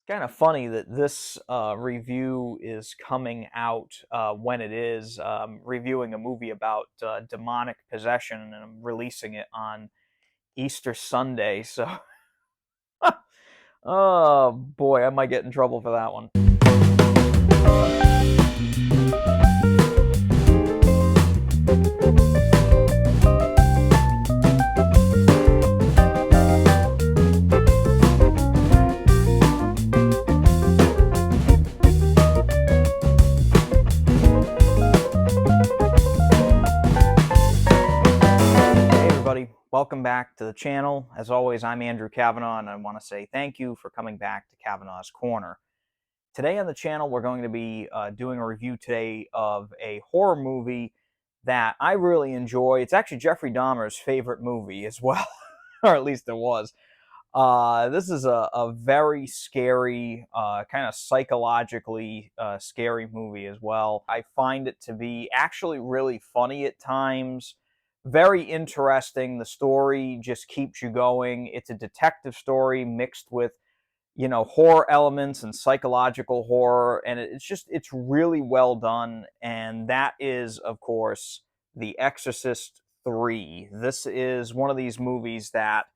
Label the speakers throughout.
Speaker 1: Kind of funny that this review is coming out when it is. Reviewing a movie about demonic possession, and I'm releasing it on Easter Sunday. So, oh boy, I might get in trouble for that one. Hey everybody, welcome back to the channel. As always, I'm Andrew Kavanaugh, and I want to say thank you for coming back to Kavanaugh's Corner. Today on the channel, we're going to be doing a review today of a horror movie that I really enjoy. It's actually Jeffrey Dahmer's favorite movie as well, or at least it was. This is a very scary, kind of psychologically scary movie as well. I find it to be actually really funny at times, very interesting. The story just keeps you going. It's a detective story mixed with, horror elements and psychological horror, and it's really well done. And that is, of course, The Exorcist 3. This is one of these movies that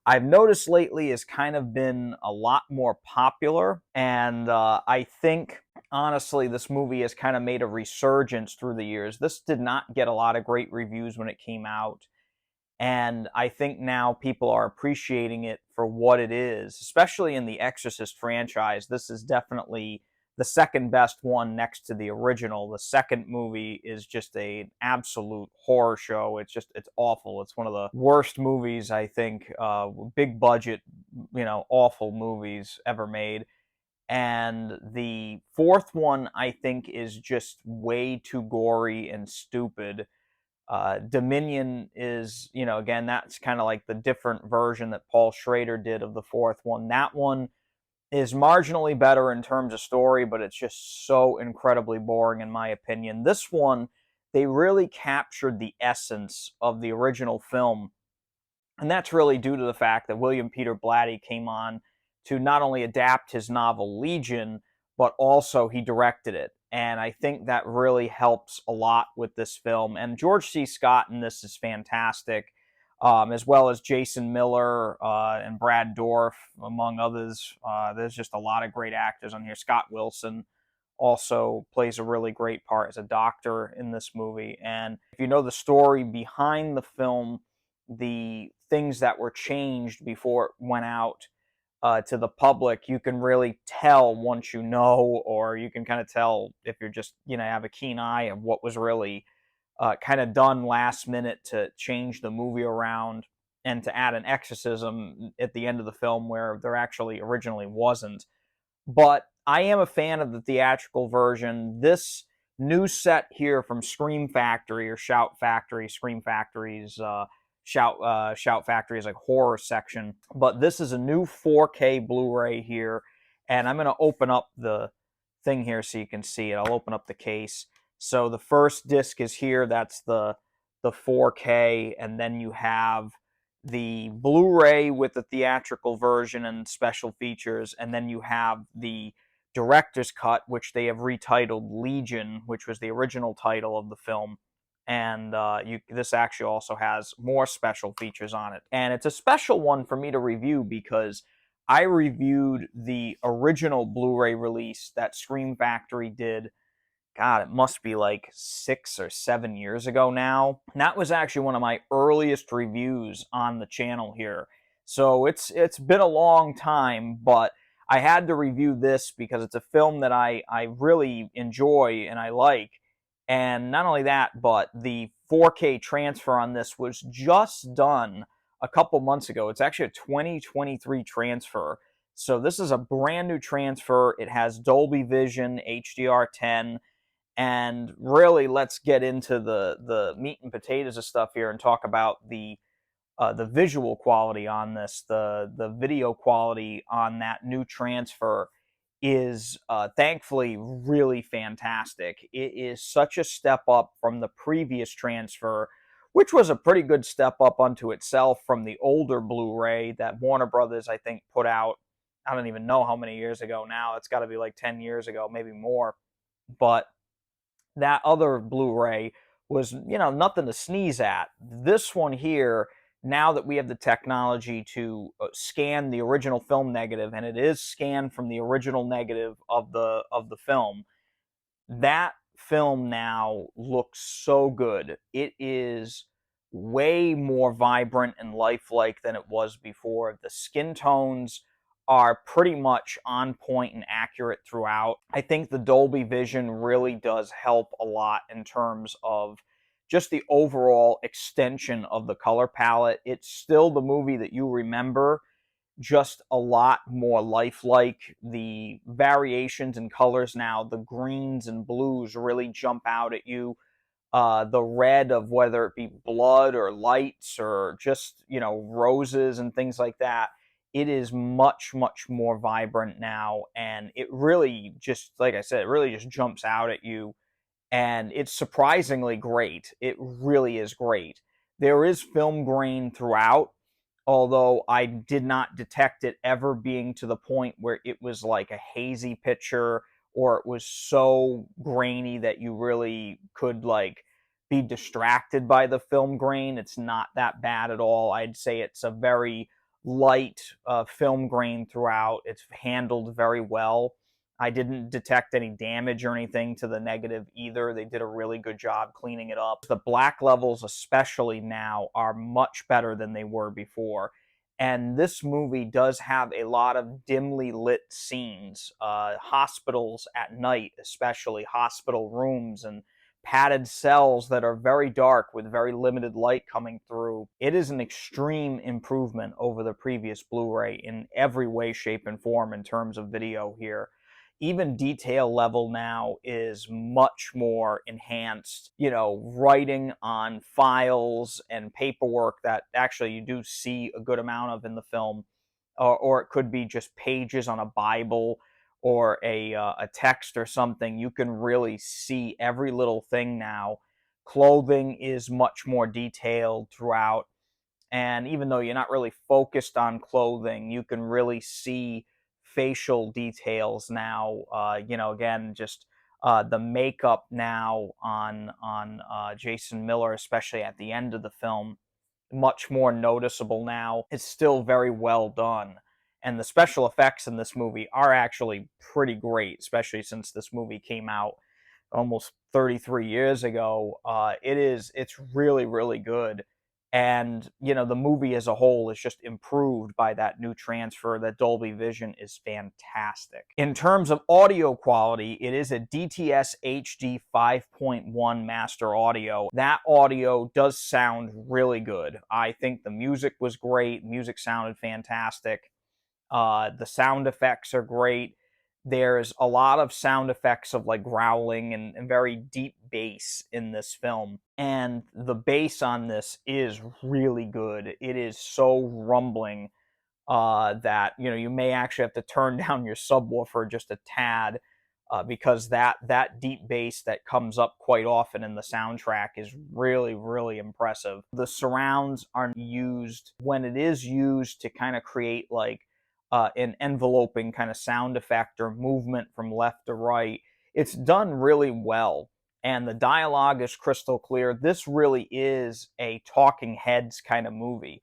Speaker 1: I've noticed lately has kind of been a lot more popular, and I think, honestly, this movie has kind of made a resurgence through the years. This did not get a lot of great reviews when it came out, and I think now people are appreciating it for what it is, especially in the Exorcist franchise. This is definitely the second best one next to the original. The second movie is just an absolute horror show. It's awful. It's one of the worst movies, I think, big budget, awful movies ever made. And the fourth one, I think, is just way too gory and stupid. Dominion is, again, that's kind of like the different version that Paul Schrader did of the fourth one. That one is marginally better in terms of story, but it's just so incredibly boring in my opinion. This one, they really captured the essence of the original film, and that's really due to the fact that William Peter Blatty came on to not only adapt his novel Legion, but also he directed it. And I think that really helps a lot with this film. And George C. Scott in this is fantastic, as well as Jason Miller and Brad Dourif, among others. There's just a lot of great actors on here. Scott Wilson also plays a really great part as a doctor in this movie. And if you know the story behind the film, the things that were changed before it went out to the public, you can really tell once you know, or you can kind of tell if you're just, have a keen eye of what was really kind of done last minute to change the movie around and to add an exorcism at the end of the film where there actually originally wasn't. But I am a fan of the theatrical version. This new set here from Scream Factory or Shout Factory, Scream Factory's Shout Factory is like horror section, but this is a new 4K Blu-ray here, and I'm going to open up the thing here so you can see it. I'll open up the case. So the first disc is here. That's the 4K, and then you have the Blu-ray with the theatrical version and special features, and then you have the director's cut, which they have retitled Legion, which was the original title of the film. And this actually also has more special features on it. And it's a special one for me to review because I reviewed the original Blu-ray release that Scream Factory did. God, it must be like 6 or 7 years ago now. And that was actually one of my earliest reviews on the channel here. So it's been a long time, but I had to review this because it's a film that I really enjoy and I like. And not only that, but the 4K transfer on this was just done a couple months ago. It's actually a 2023 transfer. So this is a brand new transfer. It has Dolby Vision, HDR10, and really let's get into the meat and potatoes of stuff here and talk about the visual quality on this. The video quality on that new transfer is thankfully really fantastic. It is such a step up from the previous transfer, which was a pretty good step up unto itself from the older Blu-ray that Warner Brothers, I think, put out I don't even know how many years ago now. It's got to be like 10 years ago, maybe more. But that other Blu-ray was, nothing to sneeze at. This one here, now that we have the technology to scan the original film negative, and it is scanned from the original negative of the film, that film now looks so good. It is way more vibrant and lifelike than it was before. The skin tones are pretty much on point and accurate throughout. I think the Dolby Vision really does help a lot in terms of just the overall extension of the color palette. It's still the movie that you remember, just a lot more lifelike. The variations in colors now, the greens and blues really jump out at you. The red of whether it be blood or lights or just, roses and things like that, it is much, much more vibrant now. And it really just, like I said, it really just jumps out at you. And it's surprisingly great. It really is great. There is film grain throughout, although I did not detect it ever being to the point where it was like a hazy picture or it was so grainy that you really could like be distracted by the film grain. It's not that bad at all. I'd say it's a very light film grain throughout. It's handled very well. I didn't detect any damage or anything to the negative either. They did a really good job cleaning it up. The black levels, especially now, are much better than they were before. And this movie does have a lot of dimly lit scenes, hospitals at night, especially hospital rooms and padded cells that are very dark with very limited light coming through. It is an extreme improvement over the previous Blu-ray in every way, shape, and form in terms of video here. Even detail level now is much more enhanced. Writing on files and paperwork that actually you do see a good amount of in the film, or it could be just pages on a Bible or a text or something. You can really see every little thing now. Clothing is much more detailed throughout. And even though you're not really focused on clothing, you can really see facial details now. Again, just the makeup now on Jason Miller, especially at the end of the film, much more noticeable now. It's still very well done. And the special effects in this movie are actually pretty great, especially since this movie came out almost 33 years ago. It's really, really good. And, the movie as a whole is just improved by that new transfer. That Dolby Vision is fantastic. In terms of audio quality, it is a DTS HD 5.1 master audio. That audio does sound really good. I think the music was great. Music sounded fantastic. The sound effects are great. There's a lot of sound effects of like growling and very deep bass in this film. And the bass on this is really good. It is so rumbling that, you may actually have to turn down your subwoofer just a tad, because that deep bass that comes up quite often in the soundtrack is really, really impressive. The surrounds are used when it is used to kind of create like an enveloping kind of sound effect or movement from left to right. It's done really well, and the dialogue is crystal clear. This really is a talking heads kind of movie.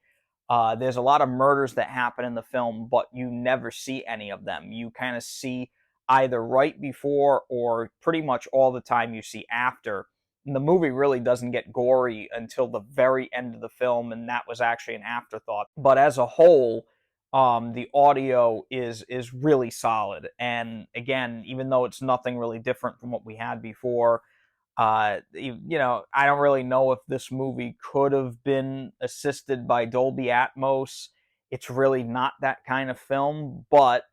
Speaker 1: There's a lot of murders that happen in the film, but you never see any of them. You kind of see either right before or pretty much all the time you see after. And the movie really doesn't get gory until the very end of the film, and that was actually an afterthought. But as a whole, the audio is really solid. And again, even though it's nothing really different from what we had before, I don't really know if this movie could have been assisted by Dolby Atmos. It's really not that kind of film, but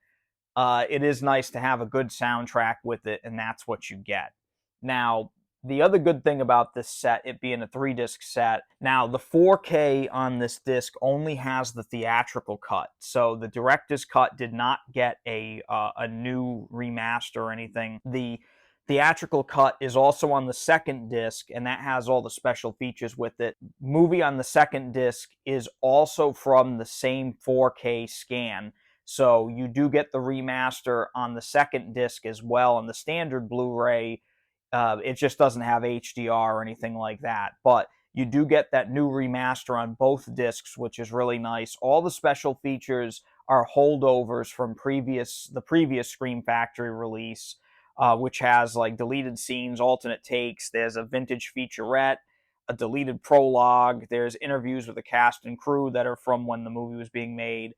Speaker 1: it is nice to have a good soundtrack with it, and that's what you get. Now, the other good thing about this set, it being a 3-disc set, now the 4K on this disc only has the theatrical cut, so the director's cut did not get a new remaster or anything. The theatrical cut is also on the second disc, and that has all the special features with it. Movie on the second disc is also from the same 4K scan, So you do get the remaster on the second disc as well. On the standard Blu-ray, it just doesn't have HDR or anything like that. But you do get that new remaster on both discs, which is really nice. All the special features are holdovers from the previous Scream Factory release, which has like deleted scenes, alternate takes. There's a vintage featurette, a deleted prologue. There's interviews with the cast and crew that are from when the movie was being made,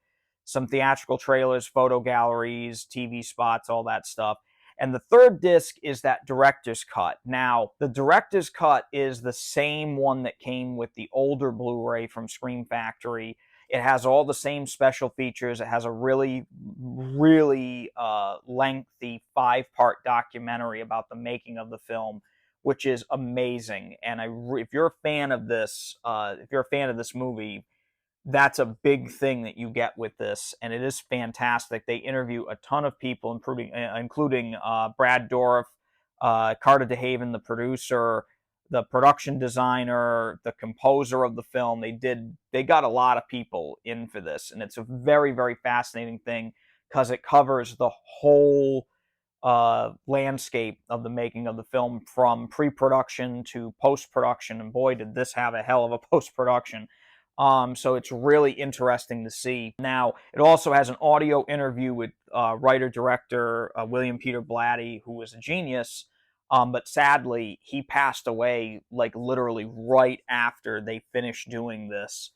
Speaker 1: some theatrical trailers, photo galleries, TV spots, all that stuff. And the third disc is that director's cut. Now, the director's cut is the same one that came with the older Blu-ray from Scream Factory. It has all the same special features. It has a really, really lengthy 5-part documentary about the making of the film, which is amazing. And if you're a fan of this, movie, that's a big thing that you get with this, and it is fantastic. They interview a ton of people, including Brad Dourif, Carter DeHaven, the producer, the production designer, the composer of the film. They got a lot of people in for this, and it's a very, very fascinating thing because it covers the whole landscape of the making of the film, from pre-production to post-production, and boy, did this have a hell of a post-production. So it's really interesting to see. Now, it also has an audio interview with writer-director William Peter Blatty, who was a genius, but sadly, he passed away like literally right after they finished doing this,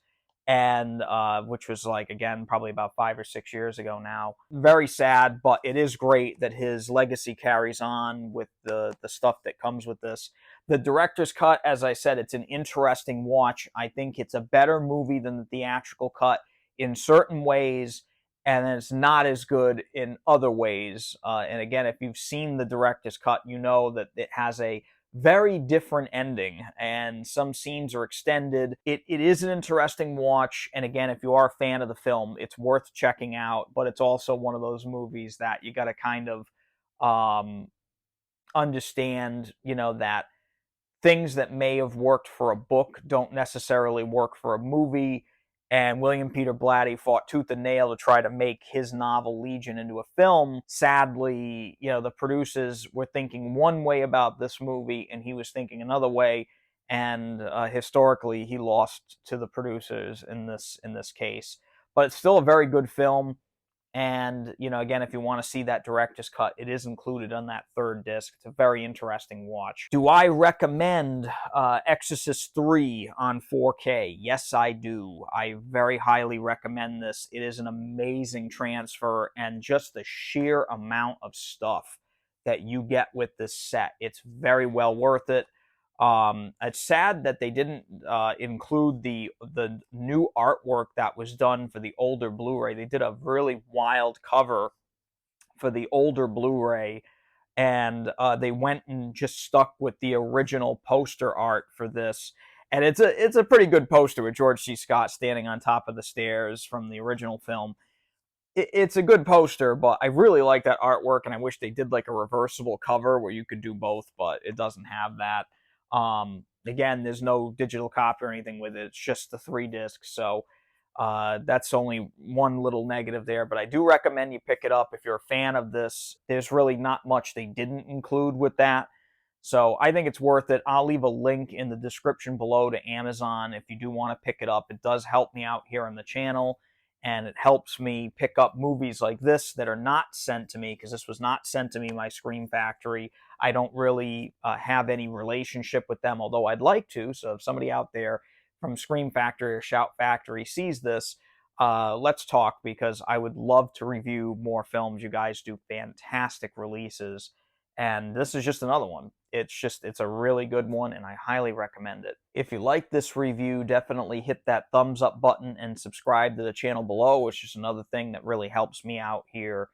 Speaker 1: and which was like, again, probably about 5 or 6 years ago now. Very sad, but it is great that his legacy carries on with the stuff that comes with this. The director's cut, as I said, it's an interesting watch. I think it's a better movie than the theatrical cut in certain ways, and it's not as good in other ways. And again, if you've seen the director's cut, you know that it has a very different ending, and some scenes are extended. It is an interesting watch, and again, if you are a fan of the film, it's worth checking out, but it's also one of those movies that you got to kind of understand, that things that may have worked for a book don't necessarily work for a movie. And William Peter Blatty fought tooth and nail to try to make his novel Legion into a film. Sadly, the producers were thinking one way about this movie, and he was thinking another way. And historically, he lost to the producers in this case. But it's still a very good film. And, again, if you want to see that director's cut, it is included on that third disc. It's a very interesting watch. Do I recommend Exorcist 3 on 4K? Yes, I do. I very highly recommend this. It is an amazing transfer, and just the sheer amount of stuff that you get with this set, it's very well worth it. It's sad that they didn't include the new artwork that was done for the older Blu-ray. They did a really wild cover for the older Blu-ray, and they went and just stuck with the original poster art for this. And it's a pretty good poster with George C. Scott standing on top of the stairs from the original film. It's a good poster, but I really like that artwork, and I wish they did like a reversible cover where you could do both, but it doesn't have that. Again, there's no digital copy or anything with it. It's just the 3 discs, so that's only one little negative there, but I do recommend you pick it up if you're a fan of this. There's really not much they didn't include with that, so I think it's worth it. I'll leave a link in the description below to Amazon if you do want to pick it up. It does help me out here on the channel, and it helps me pick up movies like this that are not sent to me, because this was not sent to me by Scream Factory. I don't really have any relationship with them, although I'd like to. So if somebody out there from Scream Factory or Shout Factory sees this, let's talk, because I would love to review more films. You guys do fantastic releases, and this is just another one. It's a really good one, and I highly recommend it. If you like this review, definitely hit that thumbs up button and subscribe to the channel below, which is another thing that really helps me out here.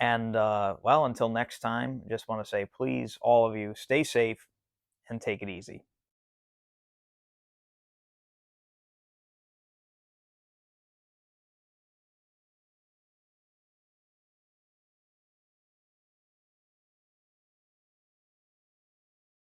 Speaker 1: And, well, until next time, I just want to say, please, all of you, stay safe and take it easy.